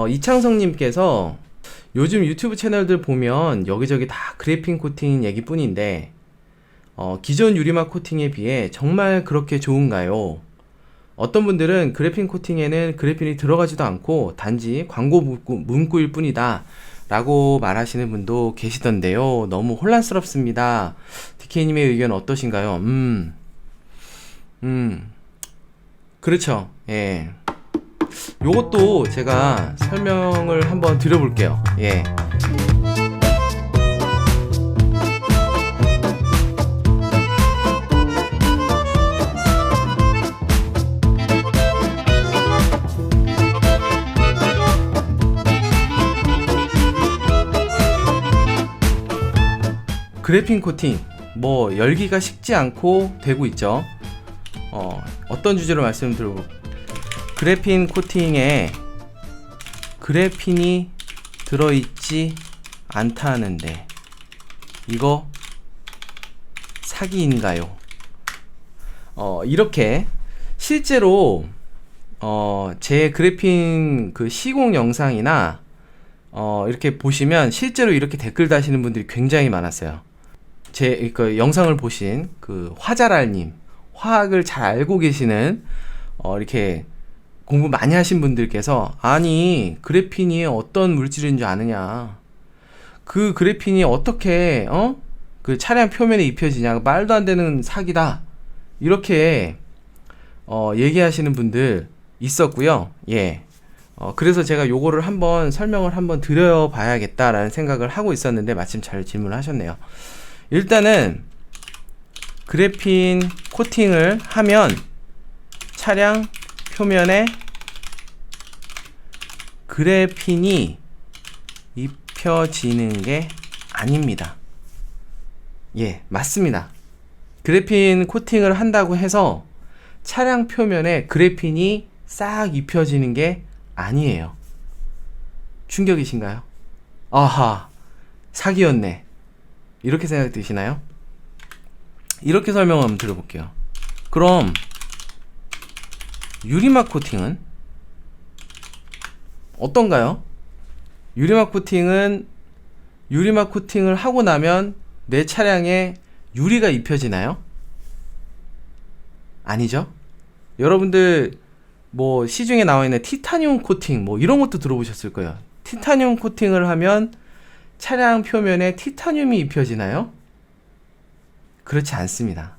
이창성님께서 요즘 유튜브 채널들 보면 여기저기 다 그래핀 코팅 얘기뿐인데 기존 유리막 코팅에 비해 정말 그렇게 좋은가요? 어떤 분들은 그래핀 코팅에는 그래핀이 들어가지도 않고 단지 광고 문구일 뿐이다 라고 말하시는 분도 계시던데요. 너무 혼란스럽습니다. DK님의 의견 어떠신가요? 그렇죠. 예. 요것도 제가 설명을 한번 드려볼게요. 예. 그래핀 코팅 뭐 열기가 식지 않고 되고 있죠. 어떤 주제로 말씀드리고 그래핀 코팅에 그래핀이 들어있지 않다는데 이거 사기인가요? 이렇게 실제로 제 그래핀 그 시공 영상이나 이렇게 보시면 실제로 이렇게 댓글 다시는 분들이 굉장히 많았어요. 제 그 영상을 보신 그 화자랄님, 화학을 잘 알고 계시는 이렇게 공부 많이 하신 분들께서 아니 그래핀이 어떤 물질인 줄 아느냐, 그 그래핀이 어떻게 그 차량 표면에 입혀지냐, 말도 안 되는 사기다, 이렇게 얘기하시는 분들 있었고요. 예. 그래서 제가 요거를 한번 설명을 한번 드려 봐야겠다라는 생각을 하고 있었는데 마침 잘 질문을 하셨네요. 일단은 그래핀 코팅을 하면 차량 표면에 그래핀이 입혀지는 게 아닙니다. 예, 맞습니다. 그래핀 코팅을 한다고 해서 차량 표면에 그래핀이 싹 입혀지는 게 아니에요. 충격이신가요? 아하, 사기였네, 이렇게 생각 드시나요? 이렇게 설명 한번 들어볼게요. 그럼 유리막 코팅은 어떤가요? 유리막 코팅을 하고 나면 내 차량에 유리가 입혀지나요? 아니죠? 여러분들 뭐 시중에 나와 있는 티타늄 코팅 뭐 이런 것도 들어보셨을 거예요. 티타늄 코팅을 하면 차량 표면에 티타늄이 입혀지나요? 그렇지 않습니다.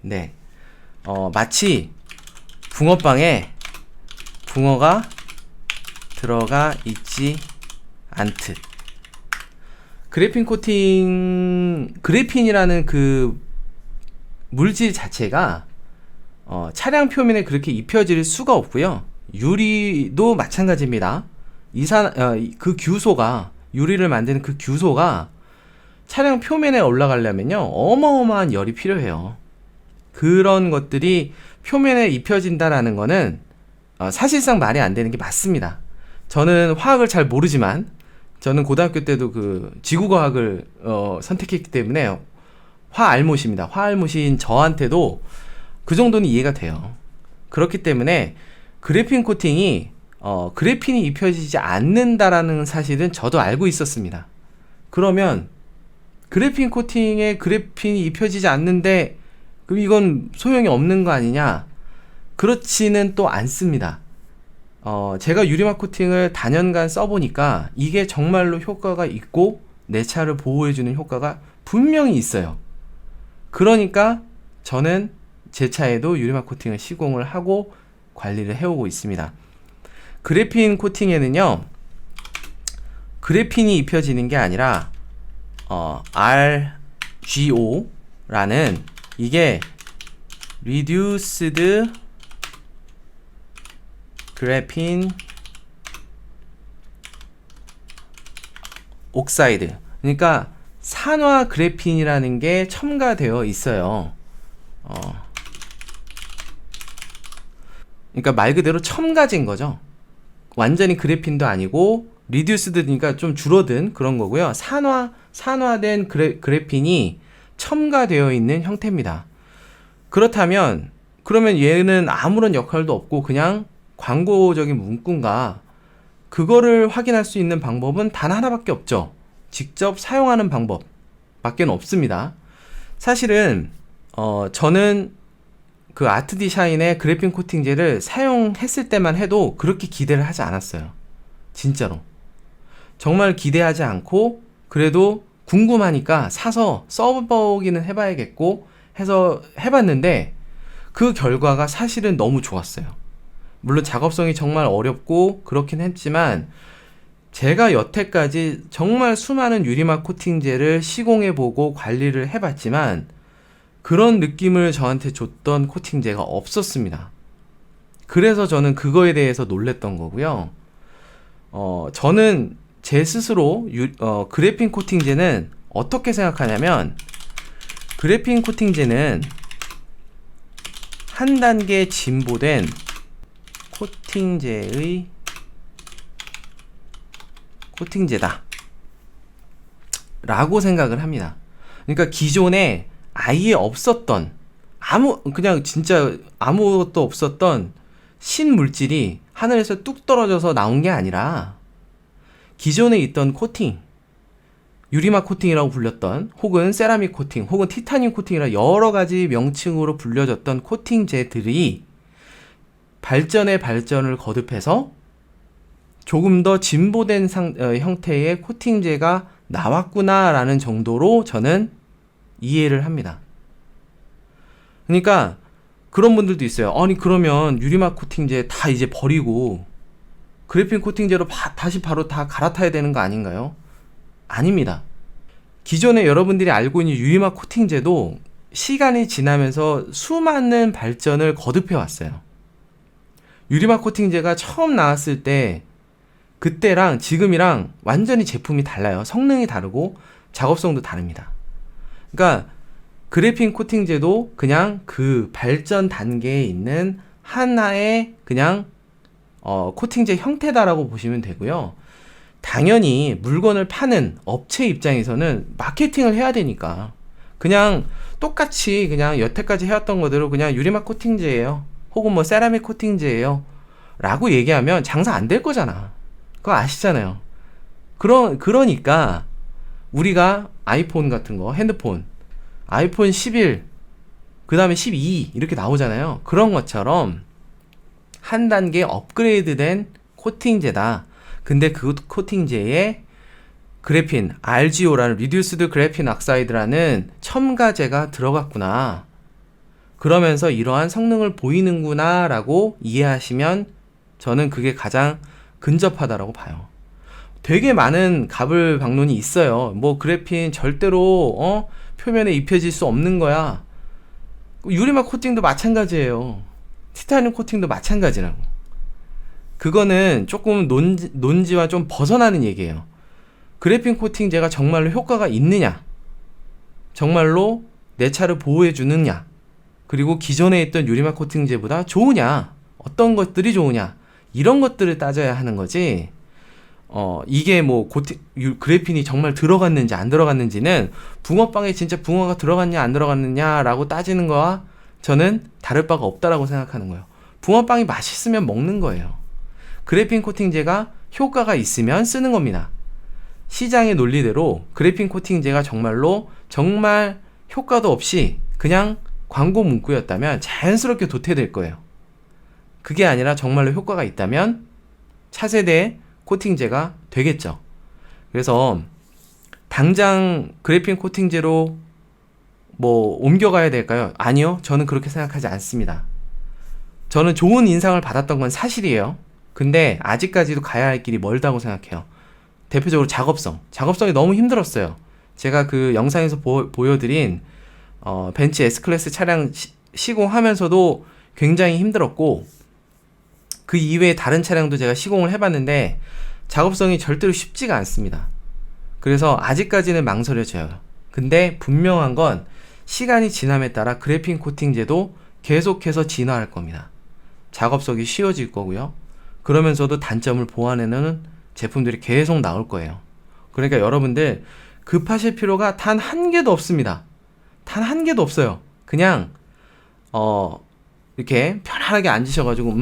네. 마치 붕어빵에 붕어가 들어가 있지 않듯 그래핀이라는 그 물질 자체가 차량 표면에 그렇게 입혀질 수가 없고요. 유리도 마찬가지입니다. 그 규소가, 유리를 만드는 그 규소가 차량 표면에 올라가려면요 어마어마한 열이 필요해요. 그런 것들이 표면에 입혀진다라는 거는 사실상 말이 안 되는 게 맞습니다. 저는 화학을 잘 모르지만 저는 고등학교 때도 그 지구과학을 선택했기 때문에 화알못입니다. 화알못인 저한테도 그 정도는 이해가 돼요. 그렇기 때문에 그래핀 코팅이 그래핀이 입혀지지 않는다라는 사실은 저도 알고 있었습니다. 그러면 그래핀 코팅에 그래핀이 입혀지지 않는데 그럼 이건 소용이 없는 거 아니냐? 그렇지는 또 않습니다. 제가 유리막 코팅을 다년간 써보니까 이게 정말로 효과가 있고 내 차를 보호해주는 효과가 분명히 있어요. 그러니까 저는 제 차에도 유리막 코팅을 시공을 하고 관리를 해오고 있습니다. 그래핀 코팅에는요 그래핀이 입혀지는 게 아니라 RGO라는, 이게 Reduced Graphene Oxide, 그러니까 산화 그래핀이라는 게 첨가되어 있어요. 그러니까 말 그대로 첨가진 거죠. 완전히 그래핀도 아니고 리듀스드니까 좀 줄어든 그런 거고요. 산화된 그래핀이 첨가되어 있는 형태입니다. 그렇다면 그러면 얘는 아무런 역할도 없고 그냥 광고적인 문구인가, 그거를 확인할 수 있는 방법은 단 하나밖에 없죠. 직접 사용하는 방법밖에 없습니다. 사실은 저는 그 아트디샤인의 그래핀 코팅제를 사용했을 때만 해도 그렇게 기대를 하지 않았어요. 진짜로. 정말 기대하지 않고 그래도 궁금하니까 사서 써보기는 해봐야겠고 해서 해봤는데 그 결과가 사실은 너무 좋았어요. 물론 작업성이 정말 어렵고 그렇긴 했지만 제가 여태까지 정말 수많은 유리막 코팅제를 시공해보고 관리를 해봤지만 그런 느낌을 저한테 줬던 코팅제가 없었습니다. 그래서 저는 그거에 대해서 놀랬던 거고요. 저는 제 스스로 그래핀 코팅제는 어떻게 생각하냐면 그래핀 코팅제는 한 단계 진보된 코팅제다 라고 생각을 합니다. 그러니까 기존에 아예 없었던 그냥 진짜 아무것도 없었던 신물질이 하늘에서 뚝 떨어져서 나온 게 아니라 기존에 있던 코팅, 유리막 코팅이라고 불렸던 혹은 세라믹 코팅 혹은 티타늄 코팅이라 여러 가지 명칭으로 불려졌던 코팅제들이 발전에 발전을 거듭해서 조금 더 진보된 형태의 코팅제가 나왔구나라는 정도로 저는 이해를 합니다. 그러니까 그런 분들도 있어요. 아니 그러면 유리막 코팅제 다 이제 버리고 그래핀 코팅제로 다시 바로 다 갈아타야 되는 거 아닌가요? 아닙니다. 기존에 여러분들이 알고 있는 유리막 코팅제도 시간이 지나면서 수많은 발전을 거듭해 왔어요. 유리막 코팅제가 처음 나왔을 때 그때랑 지금이랑 완전히 제품이 달라요. 성능이 다르고 작업성도 다릅니다. 그러니까 그래핀 코팅제도 그냥 그 발전 단계에 있는 하나의 그냥 코팅제 형태다라고 보시면 되고요. 당연히 물건을 파는 업체 입장에서는 마케팅을 해야 되니까 그냥 똑같이 그냥 여태까지 해왔던 거대로 그냥 유리막 코팅제예요. 혹은 뭐 세라믹 코팅제예요. 라고 얘기하면 장사 안 될 거잖아. 그거 아시잖아요. 그러니까 우리가 아이폰 같은 거, 핸드폰, 아이폰 11, 그 다음에 12 이렇게 나오잖아요. 그런 것처럼 한 단계 업그레이드된 코팅제다. 근데 그 코팅제에 그래핀, RGO라는 리듀스드 그래핀 옥사이드라는 첨가제가 들어갔구나. 그러면서 이러한 성능을 보이는구나 라고 이해하시면 저는 그게 가장 근접하다라고 봐요. 되게 많은 가불방론이 있어요. 뭐 그래핀 절대로 표면에 입혀질 수 없는 거야. 유리막 코팅도 마찬가지예요. 티타늄 코팅도 마찬가지라고. 그거는 조금 논지와 좀 벗어나는 얘기예요. 그래핀 코팅제가 정말로 효과가 있느냐, 정말로 내 차를 보호해 주느냐, 그리고 기존에 있던 유리막 코팅제보다 좋으냐, 어떤 것들이 좋으냐, 이런 것들을 따져야 하는 거지. 이게 뭐 그래핀이 정말 들어갔는지 안 들어갔는지는 붕어빵에 진짜 붕어가 들어갔냐 안 들어갔느냐라고 따지는 거와 저는 다를 바가 없다라고 생각하는 거예요. 붕어빵이 맛있으면 먹는 거예요. 그래핀 코팅제가 효과가 있으면 쓰는 겁니다. 시장의 논리대로 그래핀 코팅제가 정말 효과도 없이 그냥 광고 문구였다면 자연스럽게 도태될 거예요. 그게 아니라 정말로 효과가 있다면 차세대 코팅제가 되겠죠. 그래서 당장 그래핀 코팅제로 뭐 옮겨가야 될까요? 아니요. 저는 그렇게 생각하지 않습니다. 저는 좋은 인상을 받았던 건 사실이에요. 근데 아직까지도 가야 할 길이 멀다고 생각해요. 대표적으로 작업성이 너무 힘들었어요. 제가 그 영상에서 보여드린 벤츠 S클래스 차량 시공하면서도 굉장히 힘들었고, 그 이외에 다른 차량도 제가 시공을 해봤는데 작업성이 절대로 쉽지가 않습니다. 그래서 아직까지는 망설여져요. 근데 분명한 건 시간이 지남에 따라 그래핀 코팅제도 계속해서 진화할 겁니다. 작업성이 쉬워질 거고요. 그러면서도 단점을 보완해내는 제품들이 계속 나올 거예요. 그러니까 여러분들 급하실 필요가 단 한 개도 없습니다. 단 한 개도 없어요. 그냥 이렇게 편안하게 앉으셔가지고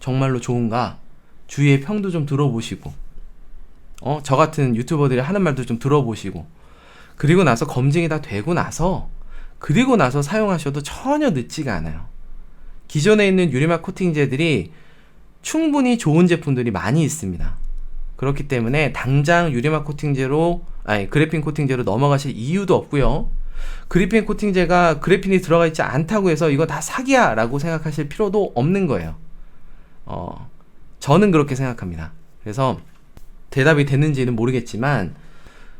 정말로 좋은가? 주위의 평도 좀 들어보시고, 저 같은 유튜버들이 하는 말도 좀 들어보시고, 그리고 나서 검증이 다 되고 나서, 그리고 나서 사용하셔도 전혀 늦지가 않아요. 기존에 있는 유리막 코팅제들이 충분히 좋은 제품들이 많이 있습니다. 그렇기 때문에 당장 유리막 코팅제로, 그래핀 코팅제로 넘어가실 이유도 없고요. 그래핀 코팅제가 그래핀이 들어가 있지 않다고 해서 이거 다 사기야 라고 생각하실 필요도 없는 거예요. 저는 그렇게 생각합니다. 그래서 대답이 됐는지는 모르겠지만,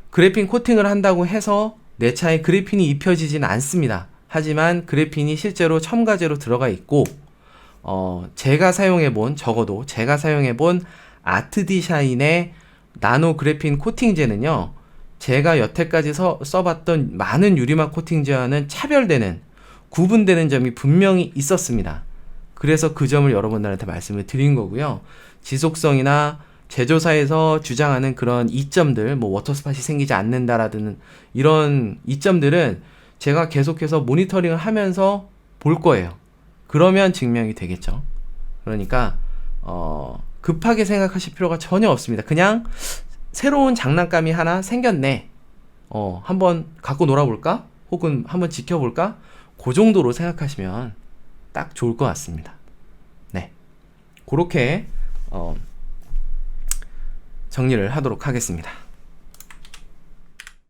그래핀 코팅을 한다고 해서 내 차에 그래핀이 입혀지지는 않습니다. 하지만 그래핀이 실제로 첨가제로 들어가 있고, 적어도 제가 사용해본 아트디샤인의 나노 그래핀 코팅제는요, 제가 여태까지 써봤던 많은 유리막 코팅제와는 차별되는, 구분되는 점이 분명히 있었습니다. 그래서 그 점을 여러분들한테 말씀을 드린 거고요. 지속성이나 제조사에서 주장하는 그런 이점들, 뭐 워터스팟이 생기지 않는다라든 이런 이점들은 제가 계속해서 모니터링을 하면서 볼 거예요. 그러면 증명이 되겠죠. 그러니까 급하게 생각하실 필요가 전혀 없습니다. 그냥 새로운 장난감이 하나 생겼네. 한번 갖고 놀아볼까? 혹은 한번 지켜볼까? 그 정도로 생각하시면 딱 좋을 것 같습니다. 네, 그렇게 정리를 하도록 하겠습니다.